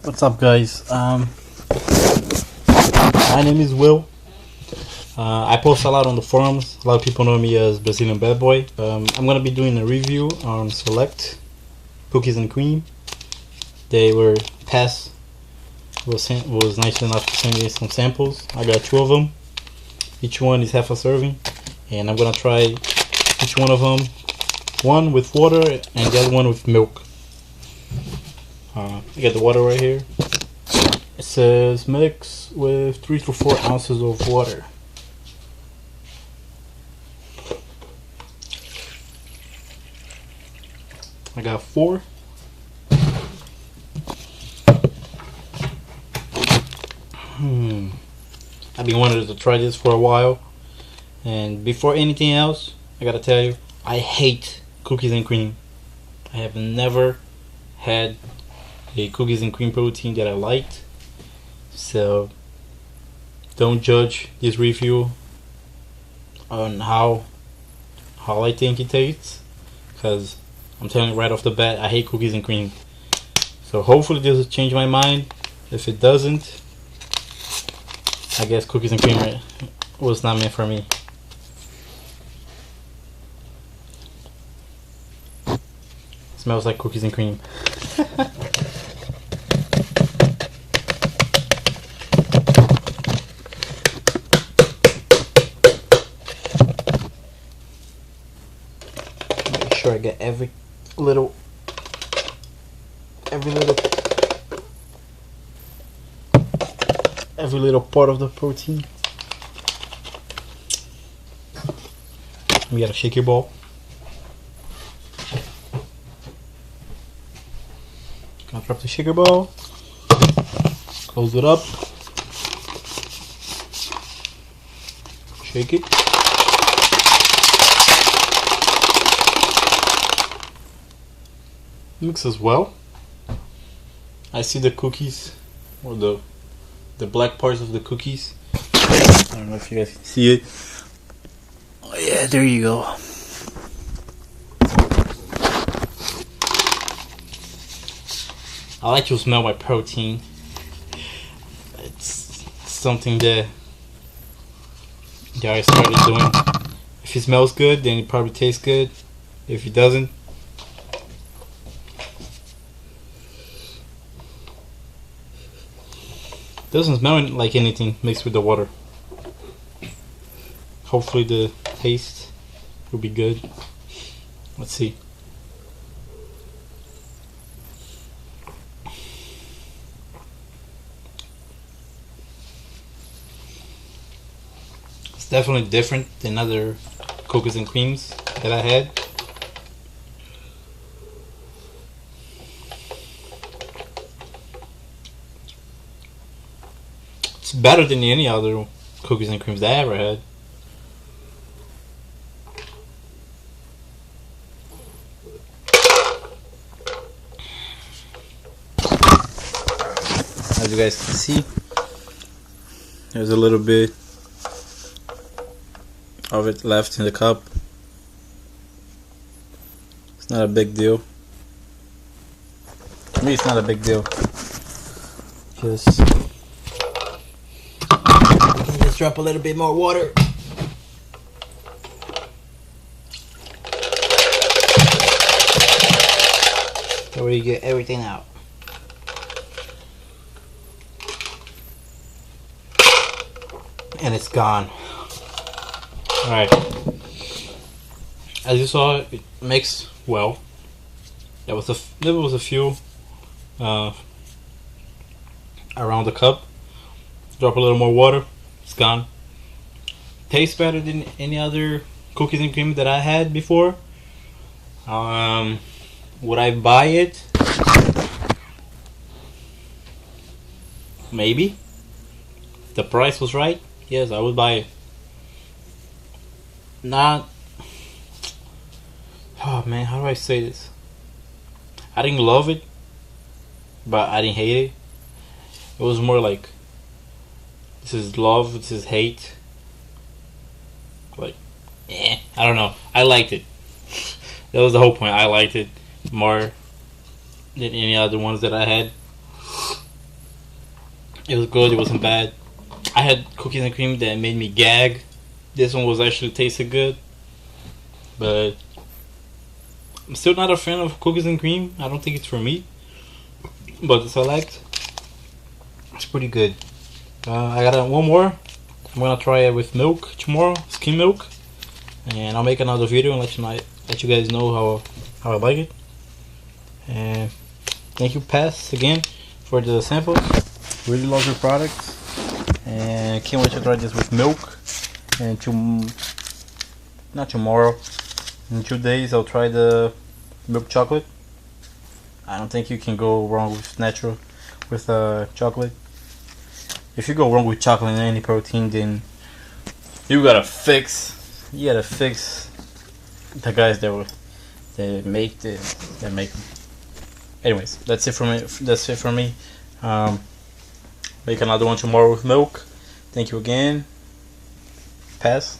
What's up, guys? My name is Will. I post a lot on the forums. A lot of people know me as Brazilian Bad Boy. I'm gonna be doing a review on Select cookies and cream. They were PES was nice enough to send me some samples. I got 2 of them. Each one is half a serving, and I'm gonna try each one of them. One with water and the other one with milk. I got the water right here. It says mix with 3 to 4 ounces of water. I got 4. I've been wanting to try this for a while, and before anything else, I gotta tell you, I hate cookies and cream. I have never had a cookies and cream protein that I liked, so don't judge this review on how I think it tastes, because I'm telling you right off the bat, I hate cookies and cream. So hopefully this will change my mind. If it doesn't, I guess cookies and cream was not meant for me. Smells like cookies and cream. Make sure I get every little part of the protein. We got a shaky ball. Gonna drop the shaker ball, close it up, shake it, mix as well. I see the cookies, or the black parts of the cookies. I don't know if you guys can see it. Oh yeah, there you go. I like to smell my protein. It's something that I started doing. If it smells good, then it probably tastes good. If it doesn't, doesn't smell like anything mixed with the water. Hopefully the taste will be good. Let's see. It's definitely different than other cookies and creams that I had. It's better than any other cookies and creams that I ever had. As you guys can see, there's a little bit of it left in the cup. It's not a big deal. To me, it's not a big deal. Just drop a little bit more water. That way you get everything out. And it's gone. Alright. As you saw, it mixed well. There was a few around the cup. Drop a little more water. It's gone. Tastes better than any other cookies and cream that I had before. Would I buy it? Maybe. If the price was right, yes, I would buy it. Not. Oh man, how do I say this? I didn't love it, but I didn't hate it. It was more like, this is love, this is hate. Like, I don't know. I liked it. That was the whole point. I liked it more than any other ones that I had. It was good. It wasn't bad. I had cookies and cream that made me gag. This one was actually tasted good, but I'm still not a fan of cookies and cream. I don't think it's for me. But the Select, it's pretty good. I got one more. I'm gonna try it with milk tomorrow, skim milk, and I'll make another video and let you guys know how I like it. And thank you, PES, again for the samples. Really love your products, and can't wait to try this with milk. And not tomorrow, in 2 days I'll try the milk chocolate. I don't think you can go wrong with natural with chocolate. If you go wrong with chocolate and any protein, then you gotta fix the guys that make them. Anyways, that's it from me. Make another one tomorrow with milk. Thank you again. PES.